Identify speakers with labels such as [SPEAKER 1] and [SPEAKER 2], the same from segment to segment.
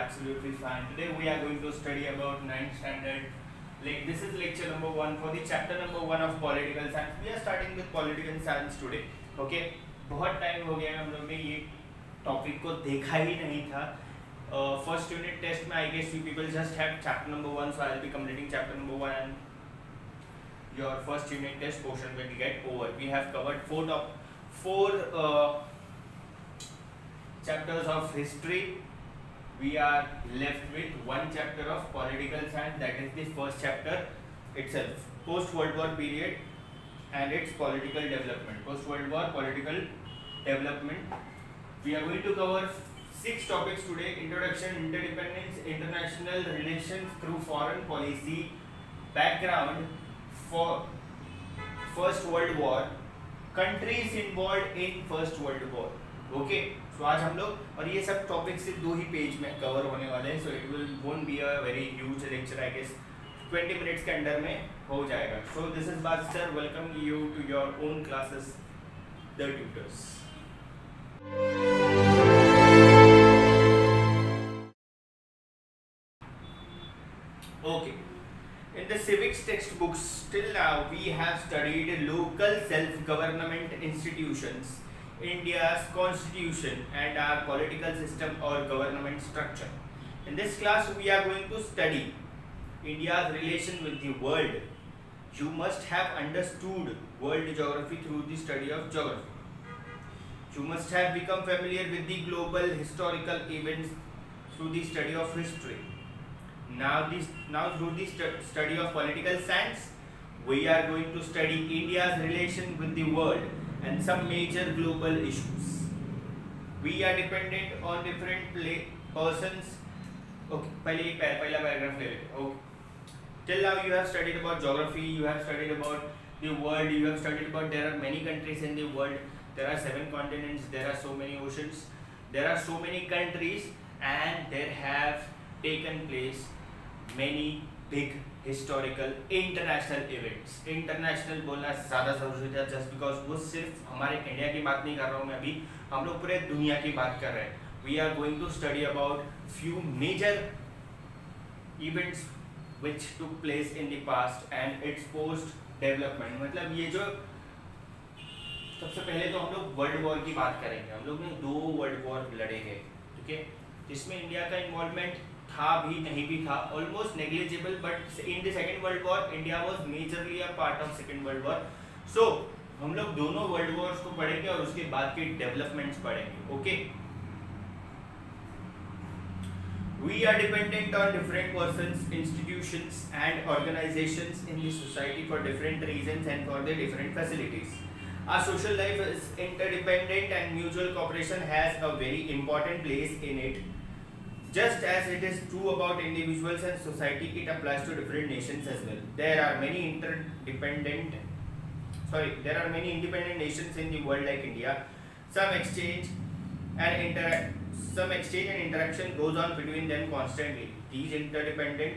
[SPEAKER 1] absolutely fine. Today we are going to study about 9th standard. Like this is lecture number 1 for the chapter number 1 of political science. We are starting with political science today. Okay. बहुत time हो गया हम लोग ने ये topic को देखा ही नहीं था. First unit test में I guess you people just have chapter number 1, so I'll be completing chapter number 1 and your first unit test portion will get over. We have covered four chapters of history. We are left with one chapter of political science, that is the first chapter itself, post World War period and its political development. Post World War political development. We are going to cover 6 topics today: introduction, interdependence, international relations through foreign policy, background for First World War, countries involved in First World War. Okay so आज हम लोग और ये सब topic सिर्फ 2 ही page में cover होने वाले हैं. So it will won't be a very huge lecture. I guess 20 minutes के अंडर में हो जाएगा. So this is Baaz sir, welcome you to your own classes the tutors. Okay, in the civics textbooks till now we have studied local self-government institutions, India's constitution and our political system or government structure. In this class we are going to study India's relation with the world. You must have understood world geography through the study of geography. You must have become familiar with the global historical events through the study of history. Now through the study of political science, we are going to study India's relation with the world and some major global issues. We are dependent on different persons. Okay, पहला paragraph ले लेते. Okay. Till now you have studied about geography, you have studied about the world, you have studied about there are many countries in the world. There are 7 continents, there are so many oceans, there are so many countries, and there have taken place many big historical international events. International बोलना ज़्यादा ज़रूरी था just because वो सिर्फ हमारे India की बात नहीं कर रहा हूँ मैं अभी, हम लोग पूरे दुनिया की बात कर रहे हैं. We are going to study about few major events which took place in the past and its post development. मतलब ये जो सबसे पहले तो हम लोग वर्ल्ड वॉर की बात करेंगे. हम लोग ने 2 वर्ल्ड वॉर लड़े गए, ठीक है, जिसमें इंडिया का इन्वॉल्वमेंट था भी नहीं भी था, almost negligible, but in the second world war India was majorly a part of second world war. So हम लोग दोनों वर्ल्ड वॉर्स को पढ़ेंगे और उसके बाद के डेवलपमेंट्स पढ़ेंगे. Okay, we are dependent on different persons, institutions and organisations in the society for different reasons and for the different facilities. Our social life is interdependent and mutual cooperation has a very important place in it. Just as it is true about individuals and society, it applies to different nations as well. There are many independent nations in the world like India. Some exchange and interaction goes on between them constantly. These interdependent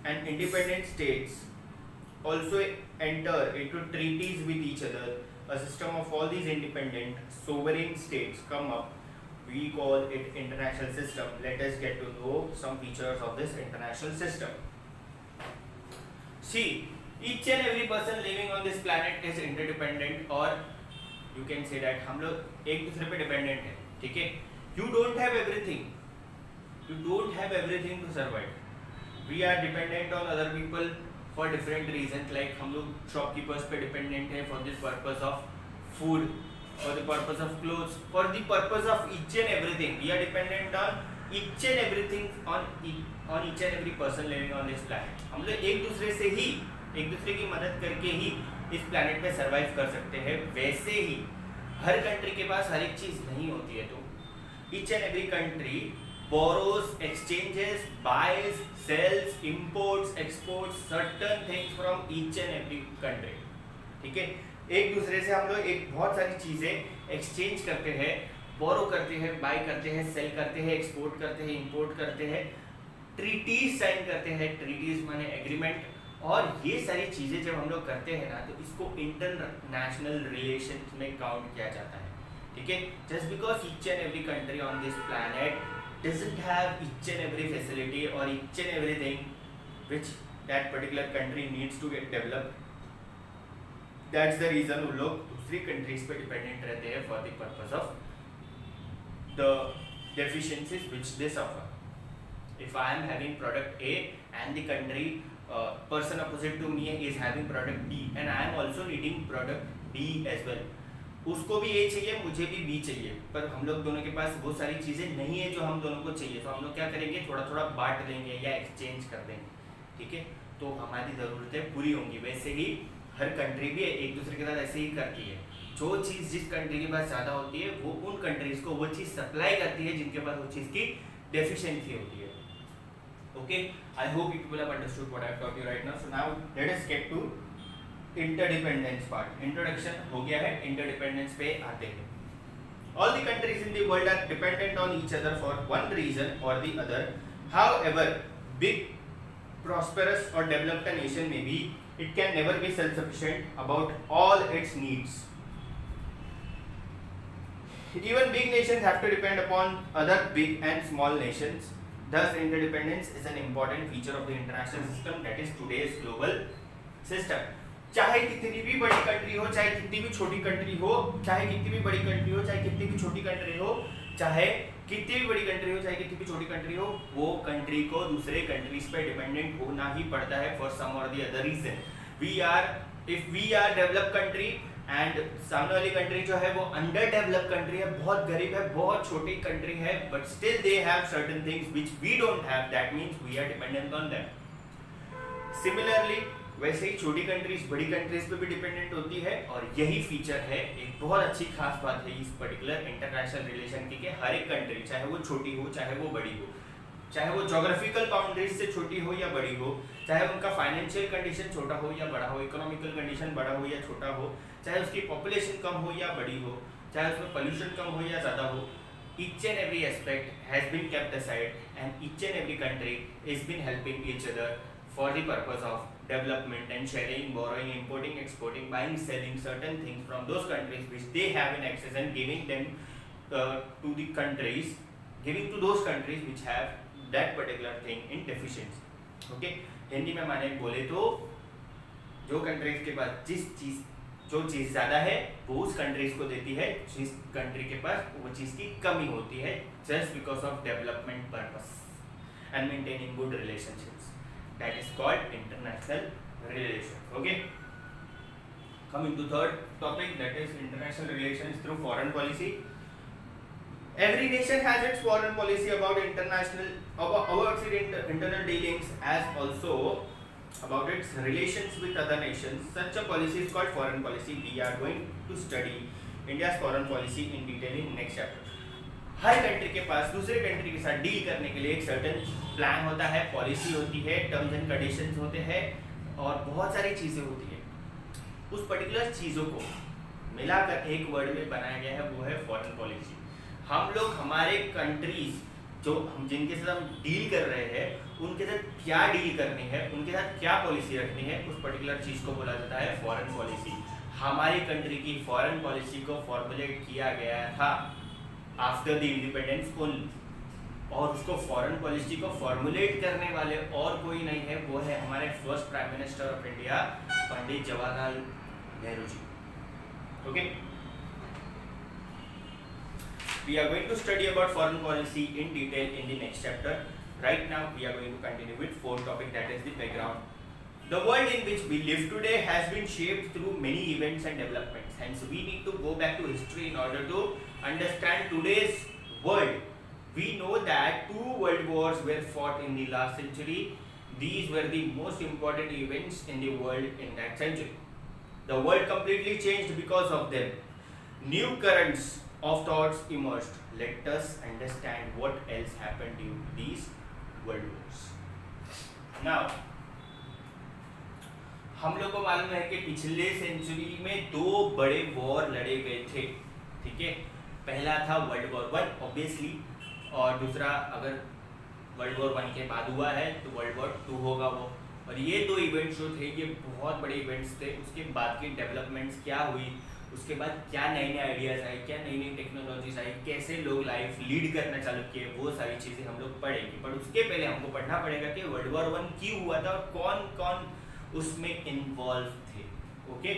[SPEAKER 1] and independent states also enter into treaties with each other. A system of all these independent sovereign states come up. We call it international system. Let us get to know some features of this international system. See, each and every person living on this planet is interdependent, or you can say that हम लोग एक दूसरे पे dependent हैं, ठीक है. You don't have everything. You don't have everything to survive. We are dependent on other people for different reasons. Like हम लोग shopkeepers पे dependent हैं for the purpose of food, for the purpose of clothes, for the purpose of each and everything. We are dependent on each and everything, on each and every person living on this planet. हम लोग एक दूसरे की मदद करके ही इस planet पे survive कर सकते हैं. वैसे ही हर country के पास हर एक चीज़ नहीं होती है, तो each and every country borrows, exchanges, buys, sells, imports, exports certain things from each and every country. ठीक है, एक दूसरे से हम लोग एक बहुत सारी चीज़ें एक्सचेंज करते हैं, बोरो करते हैं, बाय करते हैं, सेल करते हैं, एक्सपोर्ट करते हैं, इंपोर्ट करते हैं, ट्रीटीज साइन करते हैं. ट्रीटीज माने एग्रीमेंट. और ये सारी चीज़ें जब हम लोग करते हैं ना, तो इसको इंटरनेशनल रिलेशंस में काउंट किया जाता है, ठीक है. Just because each and every country on this planet doesn't have each and every facility or each and everything which that particular country needs to get developed. That's the reason वो लोग दूसरी countries पे dependent रहते हैं for the purpose of the deficiencies which they suffer. If I am having product A and the country person opposite to me is having product B and I am also needing product B as well, उसको भी A चाहिए, मुझे भी B चाहिए, पर हम लोग दोनों के पास वो सारी चीज़ें नहीं है जो हम दोनों को चाहिए, तो हम लोग क्या करेंगे, थोड़ा थोड़ा बांट लेंगे या एक्सचेंज कर देंगे, ठीक है, तो हमारी ज़रूरतें पूरी होंगी। वैसे ही हर कंट्री भी एक दूसरे के साथ ऐसे ही करती है, जो चीज़ जिस कंट्री के पास ज़्यादा होती है वो उन कंट्रीज को वो चीज़ सप्लाई करती है जिनके पास वो चीज़ की डेफिशिएंसी होती है। Okay, I hope you people have understood what I have taught you right now. So now let us get to interdependence part. Introduction हो गया है, इंटरडिपेंडेंस पे आते हैं। All the countries in the world are dependent on each other for one reason or the other. However big, prosperous or developed a nation may be, it can never be self-sufficient about all its needs. Even big nations have to depend upon other big and small nations. Thus, interdependence is an important feature of the international system, that is today's global system. चाहे कितनी भी बड़ी country हो, चाहे कितनी भी छोटी country हो, चाहे कितनी भी बड़ी कंट्री हो, चाहे कितनी भी छोटी कंट्री हो, चाहे कितनी भी बड़ी कंट्री हो, चाहे कितनी भी छोटी कंट्री हो, वो कंट्री को दूसरे कंट्रीज पे डिपेंडेंट होना ही पड़ता है फॉर सम और the other reason. If we are developed country and सामने वाली कंट्री जो है वो अंडर डेवलप्ड कंट्री है, बहुत गरीब है, बहुत छोटी कंट्री है, but still they have certain things which we don't have, that means we are dependent on them. Similarly वैसे ही छोटी कंट्रीज बड़ी कंट्रीज पे भी डिपेंडेंट होती है, और यही फीचर है, एक बहुत अच्छी खास बात है इस पर्टिकुलर इंटरनेशनल रिलेशन की, कि हर एक कंट्री चाहे वो छोटी हो चाहे वो बड़ी हो, चाहे वो जोग्राफिकल बाउंड्रीज से छोटी हो या बड़ी हो, चाहे उनका फाइनेंशियल कंडीशन छोटा हो या बड़ा हो, इकोनॉमिकल कंडीशन बड़ा हो या छोटा हो, चाहे उसकी पॉपुलेशन कम हो या बड़ी हो, चाहे उसमें पोल्यूशन कम हो या ज़्यादा हो, each and every aspect has been kept aside and each and every country has been helping each other for the purpose of development and sharing, borrowing, importing, exporting, buying, selling certain things from those countries which they have in excess and giving them to the countries, giving to those countries which have that particular thing in deficiency. Okay, Hindi में माने बोले तो जो countries के पास जो चीज़ ज़्यादा है वो उस कंट्रीज को देती है, जिस कंट्री के पास वो चीज़ की कमी होती है, just because of development purpose and maintaining good relationships. That is called international relation. Okay. Coming to third topic, that is international relations through foreign policy. Every nation has its foreign policy about its internal dealings, as also about its relations with other nations. Such a policy is called foreign policy. We are going to study India's foreign policy in detail in next chapter. Her country के पास दूसरे country के साथ deal करने के लिए एक certain plan होता है, पॉलिसी होती है, टर्म्स एंड कंडीशंस होते हैं और बहुत सारी चीज़ें होती है। उस पर्टिकुलर चीज़ों को मिलाकर एक वर्ड में बनाया गया है, वो है फॉरेन पॉलिसी। हम लोग हमारे कंट्रीज जो हम जिनके साथ हम डील कर रहे हैं उनके साथ क्या डील करनी है, उनके साथ क्या पॉलिसी रखनी है, उस पर्टिकुलर चीज़ को बोला जाता है फॉरेन पॉलिसी। हमारी कंट्री की फॉरेन पॉलिसी को फॉर्मुलेट किया गया था आफ्टर द इंडिपेंडेंस ओनली, और उसको फॉरेन पॉलिसी को फॉर्मुलेट करने वाले और कोई नहीं है, वो है हमारे first prime minister of India Pandit Jawaharlal Nehru ji. Okay, we are going to study about foreign policy in detail in the next chapter. Right now we are going to continue with fourth topic, that is the background. The world in which we live today has been shaped through many events and developments. Hence, we need to go back to history in order to understand today's world. We know that 2 world wars were fought in the last century. These were the most important events in the world in that century. The world completely changed because of them. New currents of thoughts emerged. Let us understand what else happened due to these world wars. Now, हम लोग को मालूम है कि पिछले century में 2 बड़े war लड़े गए थे, ठीक है। पहला था वर्ल्ड वॉर 1 ऑब्वियसली, और दूसरा अगर वर्ल्ड वॉर 1 के बाद हुआ है तो वर्ल्ड वॉर 2 होगा वो। और ये 2 इवेंट्स जो थे ये बहुत बड़े इवेंट्स थे। उसके बाद की डेवलपमेंट्स क्या हुई उसके बाद क्या नए नए आइडियाज़ आए, क्या नई नई टेक्नोलॉजीज आई, कैसे लोग लाइफ लीड करना चालू किए, वो सारी चीज़ें हम लोग पढ़ेंगे। पर उसके पहले हमको पढ़ना पड़ेगा कि वर्ल्ड वॉर 1 क्यों हुआ था और कौन कौन उसमें इन्वॉल्व थे। Okay,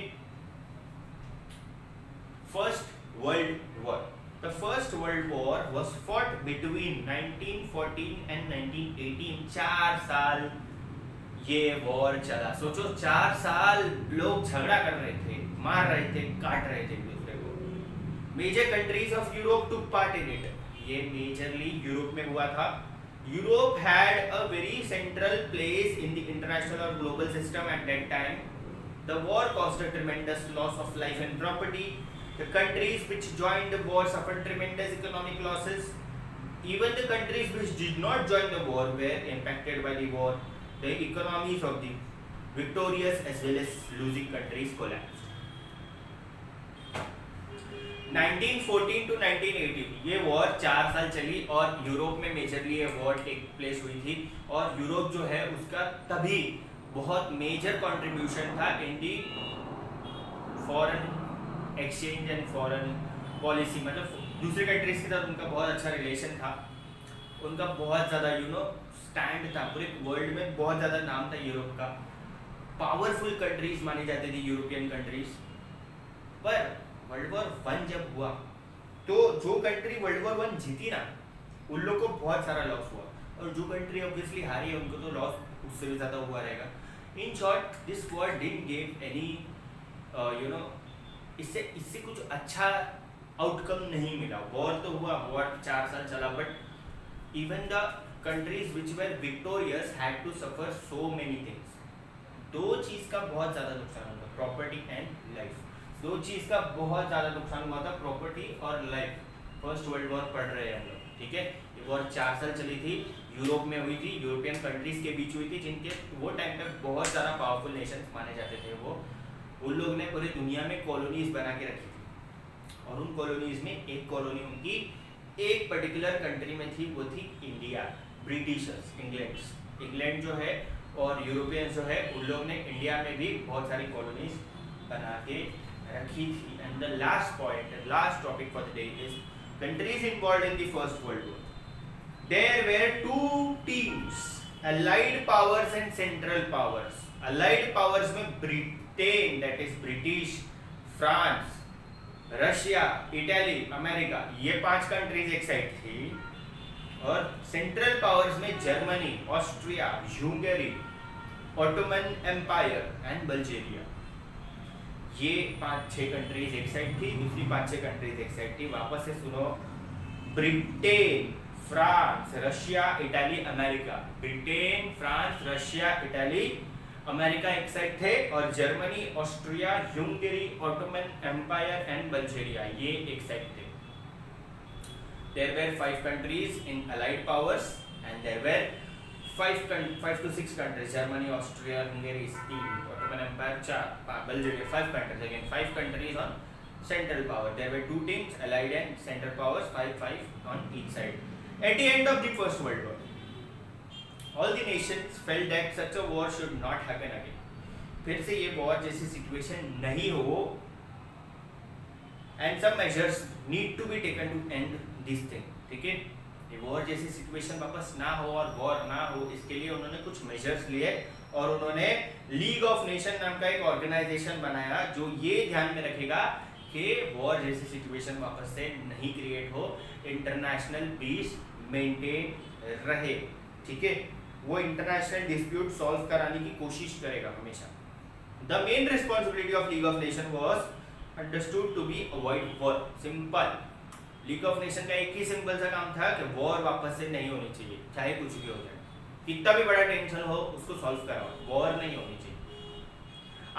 [SPEAKER 1] first world war. The First World War was fought between 1914 and 1918। 4 साल ये वॉर चला। सोचो 4 साल लोग झगड़ा कर रहे थे, मार रहे थे, काट रहे थे एक दूसरे को। Major countries of Europe took part in it. ये मेजरली यूरोप में हुआ था। Europe had a very central place in the international और global system at that time. The war caused a tremendous loss of life and property. The countries which joined the war suffered tremendous economic losses. Even the countries which did not join the war were impacted by the war. The economies of the victorious as well as losing countries collapsed. 1914 to 1918 ये war 4 साल चली और Europe में majorly ये war take place हुई थी। और Europe जो है उसका तभी बहुत मेजर कंट्रीब्यूशन था in the foreign exchange and foreign policy. मतलब दूसरी कंट्रीज के साथ उनका बहुत अच्छा रिलेशन था, उनका बहुत ज़्यादा स्टैंड था, पूरे वर्ल्ड में बहुत ज़्यादा नाम था यूरोप का। पावरफुल कंट्रीज मानी जाती थी यूरोपियन कंट्रीज। पर वर्ल्ड वॉर 1 जब हुआ तो जो कंट्री वर्ल्ड वॉर 1 जीती ना, उन लोग को बहुत सारा लॉस हुआ, और जो कंट्री ऑब्वियसली हारी है उनको तो लॉस उससे भी ज़्यादा हुआ रहेगा। In short this war didn't give any इससे कुछ अच्छा आउटकम नहीं मिला। वॉर तो हुआ, वॉर 4 साल चला, but even the countries which were victorious had to suffer so many things. 2 चीज़ का बहुत ज़्यादा नुकसान हुआ, प्रॉपर्टी एंड लाइफ। 2 चीज़ का बहुत ज़्यादा नुकसान हुआ था, प्रॉपर्टी और लाइफ। फर्स्ट वर्ल्ड वॉर पढ़ रहे हैं हम लोग, ठीक है। ये वॉर 4 साल चली थी, यूरोप में हुई थी, यूरोपियन कंट्रीज के बीच हुई थी, जिनके वो टाइम पे बहुत ज़्यादा पावरफुल नेशंस माने जाते थे। उन लोग ने पूरी दुनिया में कॉलोनीज बना के रखी थी, और उन कॉलोनीज में एक कॉलोनी उनकी एक पर्टिकुलर कंट्री में थी, वो थी इंडिया। ब्रिटिशर्स, इंग्लैंड जो है और यूरोपियंस जो है, उन लोग ने इंडिया में भी बहुत सारी कॉलोनीज बना के रखी थी। And the last point, last topic for the day is countries involved in the first world war. There were 2 teams, allied powers and central powers. Allied powers में Britain, that is British, France, Russia, Italy, America, ये 5 countries एक side थी। और central powers में Germany, Austria, Hungary, Ottoman empire and Bulgaria. ये 5-6 countries एक side थी, दूसरी 5-6 कंट्रीज एक साइड थी। वापस से सुनो, Britain, France, Russia, Italy, America. Britain, France, Russia, Italy, America एक साइड थे, और Germany, Austria, Hungary, Ottoman empire and Bulgaria ये एक साइड थे। There were 5 countries in allied powers and there were 5 to 6 countries, Germany, Austria, Hungary 3, Ottoman Empire 4, Bulgaria 5 countries, again 5 countries on central power. There were 2 teams, allied and central powers, 5 on each side. At the end of the First World War, all the nations felt that such a war should not happen again. फिर से ये war जैसी situation नहीं हो, and some measures need to be taken to end this thing. ठीक है, ये war जैसी सिचुएशन वापस ना हो और वॉर ना हो, इसके लिए उन्होंने कुछ मेजर्स लिए, और उन्होंने लीग ऑफ नेशन नाम का एक ऑर्गेनाइजेशन बनाया जो ये ध्यान में रखेगा कि वॉर जैसी सिचुएशन वापस से नहीं क्रिएट हो, इंटरनेशनल पीस मेंटेन रहे। ठीक है, वो इंटरनेशनल डिस्प्यूट सॉल्व कराने की कोशिश करेगा हमेशा। The main responsibility of League of Nations was understood to be avoid war. Simple. League of Nations का एक ही सिंपल सा काम था कि वॉर वापस से नहीं होनी चाहिए, चाहे कुछ भी हो जाए, कितना भी बड़ा टेंशन हो उसको सॉल्व कराओ, वॉर नहीं होनी चाहिए।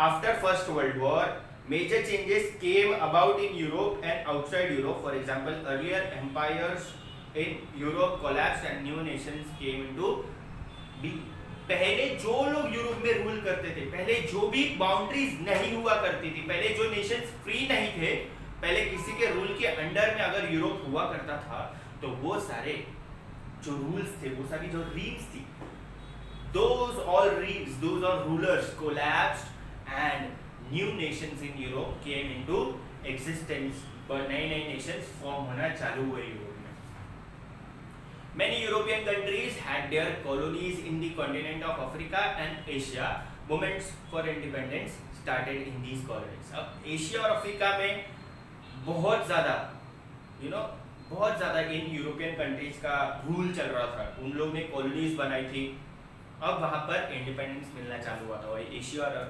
[SPEAKER 1] After First World War, major changes came about in Europe and outside Europe. For example, earlier empires in Europe collapsed and new nations came into being. पहले जो लोग यूरोप में रूल करते थे, पहले जो भी बाउंड्रीज नहीं हुआ करती थी, पहले जो नेशंस फ्री नहीं थे, पहले किसी के रूल के अंडर में अगर यूरोप हुआ करता था, तो वो सारे जो रूल्स थे, वो सारी जो रीग्स थी, those all regimes, those all rulers collapsed and new nations in Europe came into existence पर नए नए नेशंस फॉर्म होना चालू हुए यूरोप में. Many European countries had their colonies in the continent of Africa and Asia. Movements for independence started in these colonies. अब Asia और Africa में बहुत ज़्यादा बहुत ज़्यादा इन यूरोपियन कंट्रीज का रूल चल रहा था. उन लोग ने कॉलोनीज बनाई थी. अब वहाँ पर इंडिपेंडेंस मिलना चालू हुआ था और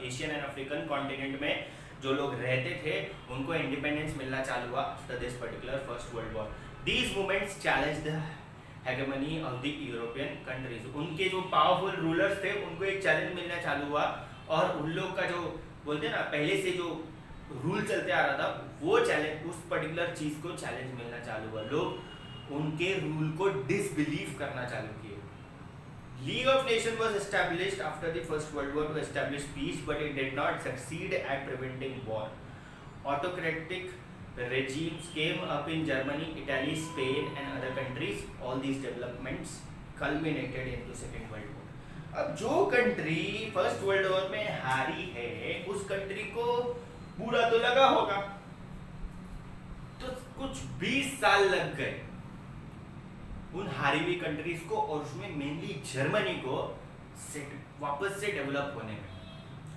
[SPEAKER 1] एशियन एंड अफ्रीकन कॉन्टिनेंट में जो लोग रहते थे उनको इंडिपेंडेंस मिलना चालू हुआ after this particular first world war. These movements challenge the hegemony of the European countries. उनके जो पावरफुल रूलर्स थे उनको एक चैलेंज मिलना चालू हुआ और उन लोग का जो बोलते हैं ना पहले से जो रूल चलते आ रहा था वो चैलेंज उस पर्टिकुलर चीज को चैलेंज मिलना चालू हुआ. लोग उनके रूल को डिसबिलीव करना चालू किए. League of Nations was established after the First World War to establish peace, but it did not succeed at preventing war. Autocratic regimes came up in Germany, Italy, Spain, and other countries. All these developments culminated into Second World War. अब जो country first world war में हारी है उस country को बुरा तो लगा होगा, तो कुछ 20 साल लग गए उन हारी हुई कंट्रीज को और उसमें मेनली जर्मनी को वापस से डेवलप होने में.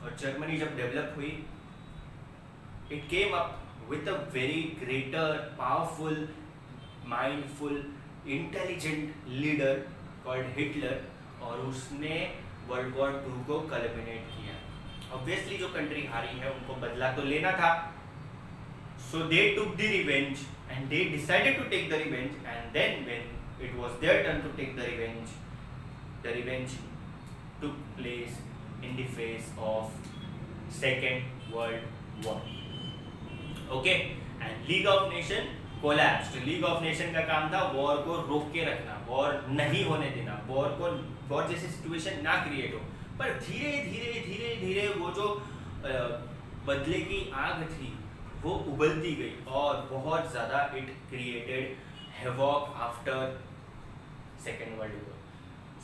[SPEAKER 1] और जर्मनी जब डेवलप हुई it came up with a very greater powerful mindful intelligent leader called Hitler और उसने वर्ल्ड वॉर 2 को कल्मिनेट किया. ऑब्वियसली जो कंट्री हारी है उनको बदला तो लेना था, so they took the revenge and they decided to take the revenge. And then when it was their turn to take the revenge took place in the face of Second World War. Okay, and League of Nations collapsed. League of Nations का काम था war को रोक के रखना, war नहीं होने देना, वॉर जैसी सिचुएशन ना क्रिएट हो. पर धीरे धीरे धीरे धीरे वो जो बदले की आग थी वो उबलती गई और बहुत ज़्यादा it created havoc after Second World War.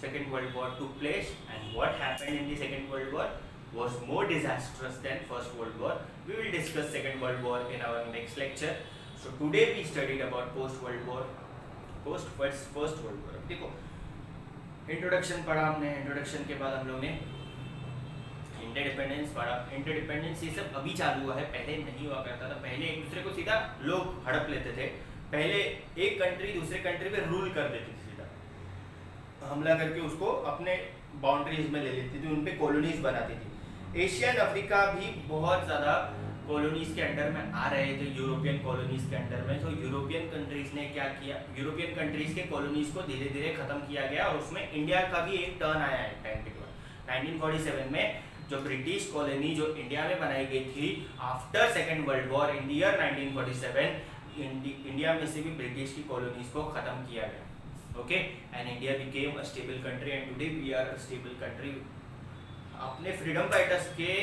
[SPEAKER 1] Second World War took place, and what happened in the Second World War was more disastrous than First World War. We will discuss Second World War in our next lecture. So today we studied about First World War. देखो introduction पढ़ा हमने, introduction के बाद हम लोग ने interdependence पढ़ा. Interdependence ये सब अभी चालू हुआ है, पहले नहीं हुआ करता था. पहले एक दूसरे को सीधा लोग हड़प लेते थे. पहले एक कंट्री दूसरे कंट्री पे रूल कर देती थी, सीधा हमला करके उसको अपने बाउंड्रीज में ले लेती थी, उन पे कॉलोनीज बनाती थी. एशिया एंड अफ्रीका भी बहुत ज़्यादा कॉलोनीज के अंडर में आ रहे थे, यूरोपियन कॉलोनीज के अंडर में. तो यूरोपियन कंट्रीज ने क्या किया, यूरोपियन कंट्रीज के कॉलोनीज को धीरे धीरे खत्म किया गया और उसमें इंडिया का भी एक टर्न आया है टाइम के बाद. 1947 में जो ब्रिटिश कॉलोनी जो इंडिया में बनाई गई थी after second world war in the year 1947, India में से भी ब्रिटिश की कॉलोनीज को खत्म किया गया. Okay, and India became a stable country and today we are a stable country. अपने फ्रीडम फाइटर्स के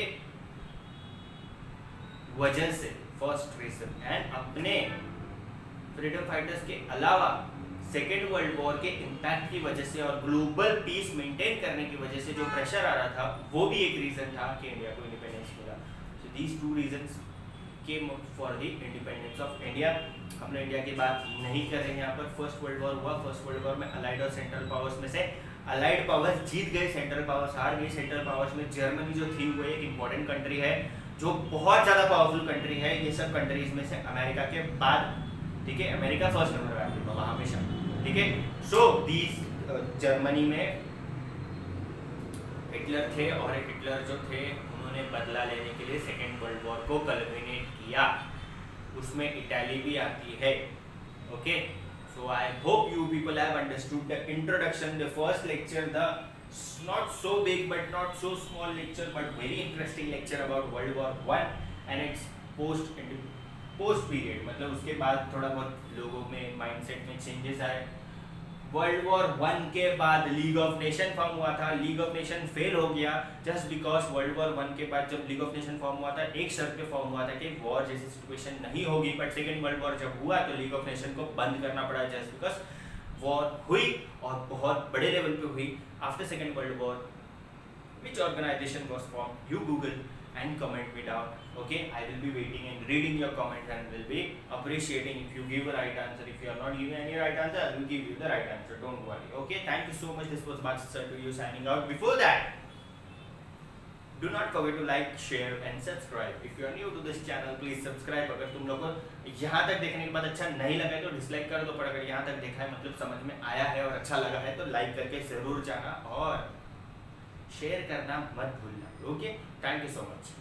[SPEAKER 1] वजह से फर्स्ट रीजन, एंड अपने फ्रीडम फाइटर्स के अलावा सेकेंड वर्ल्ड वॉर के इम्पैक्ट की वजह से और ग्लोबल पीस मेंटेन करने की वजह से जो प्रेशर आ रहा था वो भी एक रीजन था कि इंडिया को इंडिपेंडेंस मिला. So these 2 reasons came for the independence of India. हम लोग इंडिया की बात नहीं कर रहे हैं यहाँ पर. फर्स्ट वर्ल्ड वॉर हुआ, फर्स्ट वर्ल्ड वॉर में अलाइड और सेंट्रल पावर्स में से अलाइड पावर्स जीत गए, सेंट्रल पावर्स हार गई. सेंट्रल पावर्स में जर्मनी जो थी वो एक इंपॉर्टेंट कंट्री है जो बहुत ज़्यादा पावरफुल कंट्री है. ये सब कंट्रीज में से अमेरिका के बाद, ठीक है, अमेरिका फर्स्ट नंबर पे आती है हमेशा, ठीक है. सो दीज जर्मनी में हिटलर थे और हिटलर जो थे उन्होंने बदला लेने के लिए सेकेंड वर्ल्ड वॉर को कल्मिनेट किया. उसमें इटाली भी आती है. Okay, so I hope you people have understood the introduction, the first lecture, the not so big but not so small lecture but very interesting lecture about World War I and its post period. मतलब उसके बाद थोड़ा बहुत लोगों में mindset में changes आए. World war 1 के बाद लीग ऑफ नेशन फॉर्म हुआ था. लीग ऑफ नेशन फेल हो गया जस्ट बिकॉज वर्ल्ड वॉर 1 के बाद जब लीग ऑफ नेशन फॉर्म हुआ था एक शर्त पे फॉर्म हुआ था कि वॉर जैसी सिचुएशन नहीं होगी. बट सेकेंड वर्ल्ड वॉर जब हुआ तो लीग ऑफ नेशन को बंद करना पड़ा जस्ट बिकॉज वॉर हुई और बहुत बड़े लेवल पे हुई. After second world war which organisation was form, you Google and comment me down. Okay, I will be waiting and reading your comments and will be appreciating if you give a right answer. If you are not giving any right answer, I will give you the right answer. Don't worry. Okay, thank you so much. This was Bhaskar sir to you signing out. Before that, do not forget to like, share and subscribe. If you are new to this channel, please subscribe. अगर तुम लोग को यहाँ तक देखने के बाद अच्छा नहीं लगा है तो डिसलाइक कर दो, पर अगर यहाँ तक देखा है मतलब समझ में आया है और अच्छा लगा है तो लाइक करके जरूर जाना और शेयर करना मत भूलना. Okay, thank you so much.